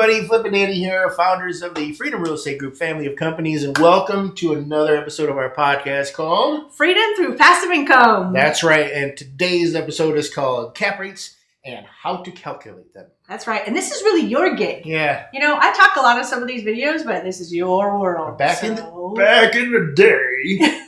everybody, Flip and Danny here, founders of the Freedom Real Estate Group family of companies, and welcome to another episode of our podcast called Freedom Through Passive Income. That's right, and today's episode is called Cap Rates and How to Calculate Them. That's right, and this is really your gig. Yeah. You know, I talk a lot on some of these videos, but this is your world. Back in the day. Take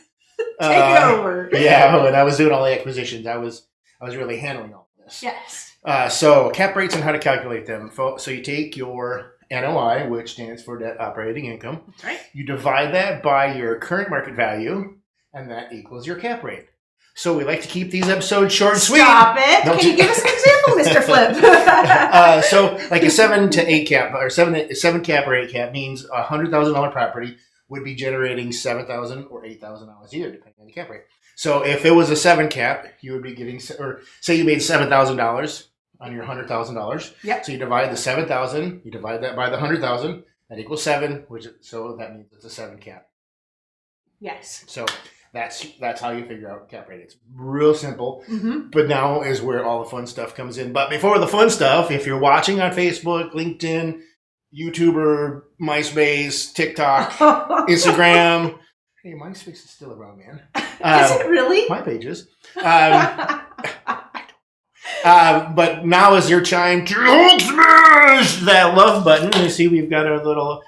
it over. Yeah, when I was doing all the acquisitions, I was really handling all of this. Yes. So cap rates and how to calculate them. So you take your NOI, which stands for net operating income. That's right. You divide that by your current market value, and that equals your cap rate. So we like to keep these episodes short and sweet. Stop it. Can you give us an example, Mr. Flip? So like a 7 to 8 cap, or 7 cap or 8 cap means a $100,000 property would be generating $7,000 or $8,000 a year, depending on the cap rate. So if it was a 7 cap, you would be getting, or say you made $7,000 on your $100,000. Yep. So you divide the 7,000, you divide that by the 100,000, that equals 7, so that means it's a 7 cap. Yes. So that's how you figure out cap rate. It's real simple, Mm-hmm. but now is where all the fun stuff comes in. But before the fun stuff, if you're watching on Facebook, LinkedIn, YouTuber, MySpace, TikTok, Instagram. Hey, MySpace is still around, man. Is it really? My pages. But now is your time to smash that love button. You see, we've got our little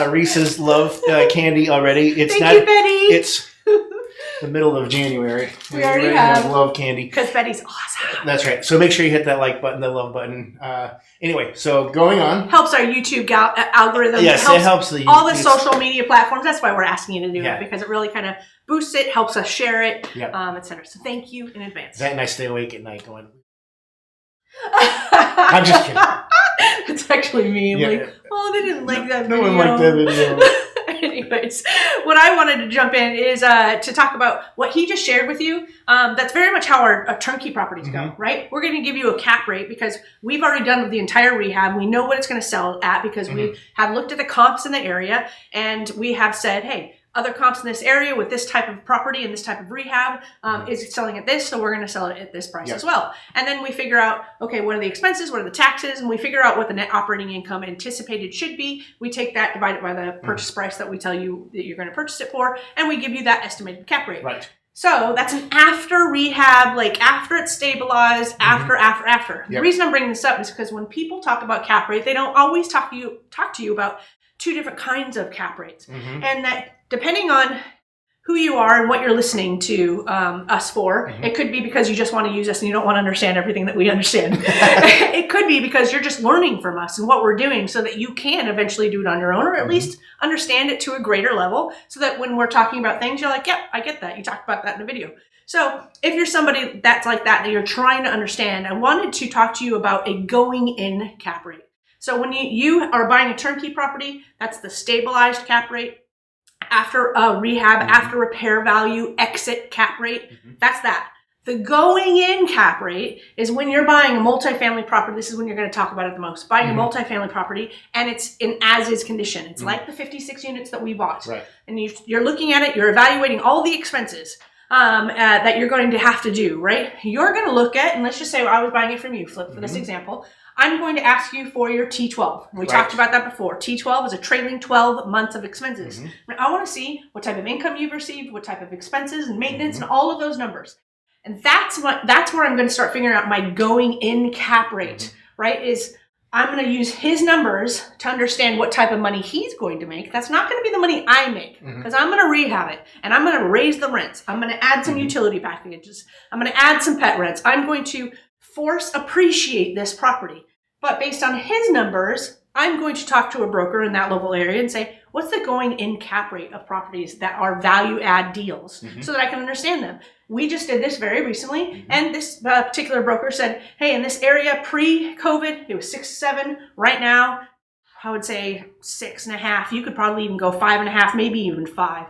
Reese's love candy already. Thank you, Betty. It's the middle of January. We already have love candy. Because Betty's awesome. That's right. So make sure you hit that like button, the love button. Anyway, so going on. Helps our YouTube algorithm. Yes, it helps all the social media platforms. That's why we're asking you to do Yeah. it, because it really kind of boosts it, helps us share it, Yep. etc. So thank you in advance. That and I stay awake at night going. I'm just kidding. It's actually me. I'm Yeah. like, oh, they didn't like that No video. one liked that video. Anyways, what I wanted to jump in is to talk about what he just shared with you. That's very much how our turnkey properties go, right? We're going to give you a cap rate because we've already done the entire rehab. We know what it's going to sell at because we have looked at the comps in the area, and we have said, hey, other comps in this area with this type of property and this type of rehab is selling at this, so we're going to sell it at this price as well. And then we figure out, okay, what are the expenses, what are the taxes, and we figure out what the net operating income anticipated should be. We take that, divide it by the purchase price that we tell you that you're going to purchase it for, and we give you that estimated cap rate. Right. So that's an after rehab, like after it's stabilized, after. Yep. The reason I'm bringing this up is because when people talk about cap rate, they don't always talk to you about two different kinds of cap rates. And that depending on who you are and what you're listening to us for, it could be because you just want to use us and you don't want to understand everything that we understand. It could be because you're just learning from us and what we're doing so that you can eventually do it on your own, or at least understand it to a greater level, so that when we're talking about things, you're like, yep, I get that. You talked about that in a video. So if you're somebody that's like that you're trying to understand, I wanted to talk to you about a going-in cap rate. So when you are buying a turnkey property, that's the stabilized cap rate. After rehab, after repair value, exit cap rate, that's that. The going in cap rate is when you're buying a multifamily property. This is when you're going to talk about it the most. Buying a multifamily property and it's in as-is condition. It's like the 56 units that we bought. Right. And you're looking at it, you're evaluating all the expenses that you're going to have to do, right? You're going to look at, and let's just say I was buying it from you, Flip, for this example. I'm going to ask you for your T12. We talked about that before. T12 is a trailing 12 months of expenses. I want to see what type of income you've received, what type of expenses and maintenance and all of those numbers. And that's where I'm going to start figuring out my going in cap rate, right? Is I'm going to use his numbers to understand what type of money he's going to make. That's not going to be the money I make, because I'm going to rehab it and I'm going to raise the rents. I'm going to add some utility packages. I'm going to add some pet rents. I'm going to force appreciate this property. But based on his numbers, I'm going to talk to a broker in that local area and say, what's the going in cap rate of properties that are value add deals, so that I can understand them. We just did this very recently, and this particular broker said, hey, in this area pre-COVID, it was 6-7. Right now, I would say 6.5. You could probably even go 5.5, maybe even 5.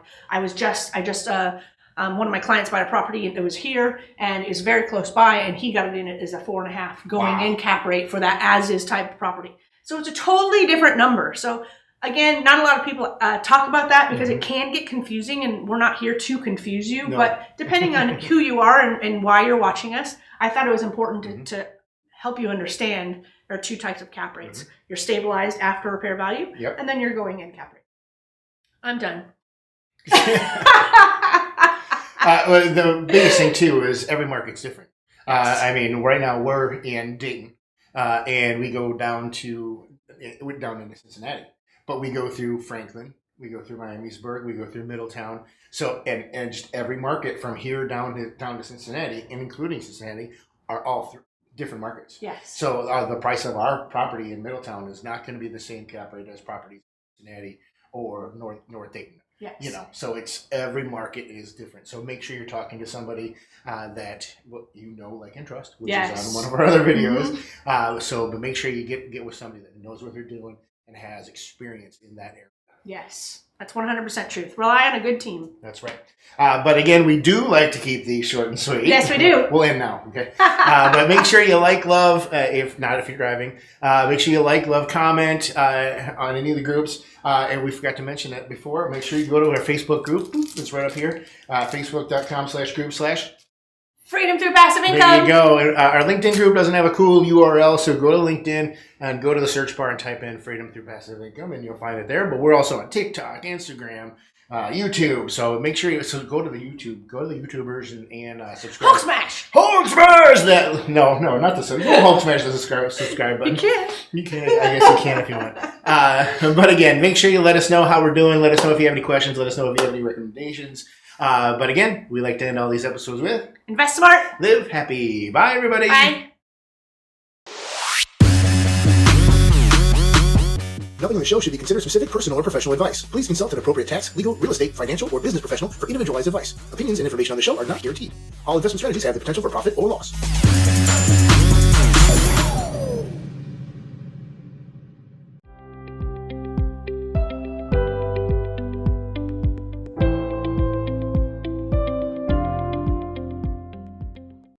One of my clients bought a property and it was here and is very close by, and he got it in as a 4.5 going in cap rate for that as is type of property. So it's a totally different number. So again, not a lot of people talk about that because it can get confusing, and we're not here to confuse you. No. But depending on who you are and why you're watching us, I thought it was important to help you understand there are two types of cap rates. Your stabilized after repair value, and then your going in cap rate. I'm done. Well, the biggest thing too is every market's different. I mean, right now we're in Dayton, and we go down into Cincinnati, but we go through Franklin, we go through Miamisburg, we go through Middletown. So and just every market from here down to Cincinnati, and including Cincinnati, are all different markets. Yes. So the price of our property in Middletown is not going to be the same cap rate as properties in Cincinnati or North Dayton. Yes. You know, so it's every market is different. So make sure you're talking to somebody that you know, like, and trust, which is on one of our other videos. But make sure you get with somebody that knows what they're doing and has experience in that area. Yes, that's 100% truth. Rely on a good team. That's right. But again, we do like to keep these short and sweet. Yes, we do. We'll end now, okay? But make sure you like, love, if you're driving. Make sure you like, love, comment on any of the groups. And we forgot to mention that before. Make sure you go to our Facebook group. It's right up here. Facebook.com/group/ Freedom through passive income. There you go. And, our LinkedIn group doesn't have a cool URL, so go to LinkedIn and go to the search bar and type in Freedom Through Passive Income, and you'll find it there. But we're also on TikTok, Instagram, YouTube. So make sure go to the YouTubers and subscribe. Hulk smash! Hulk smash! No, not the Hulk smash the subscribe button. You can. You can. I guess you can if you want. But again, make sure you let us know how we're doing. Let us know if you have any questions. Let us know if you have any recommendations. But again, we like to end all these episodes with invest smart, live happy. Bye, everybody. Bye. Nothing in the show should be considered specific personal or professional advice. Please consult an appropriate tax, legal, real estate, financial, or business professional for individualized advice. Opinions and information on the show are not guaranteed. All investment strategies have the potential for profit or loss.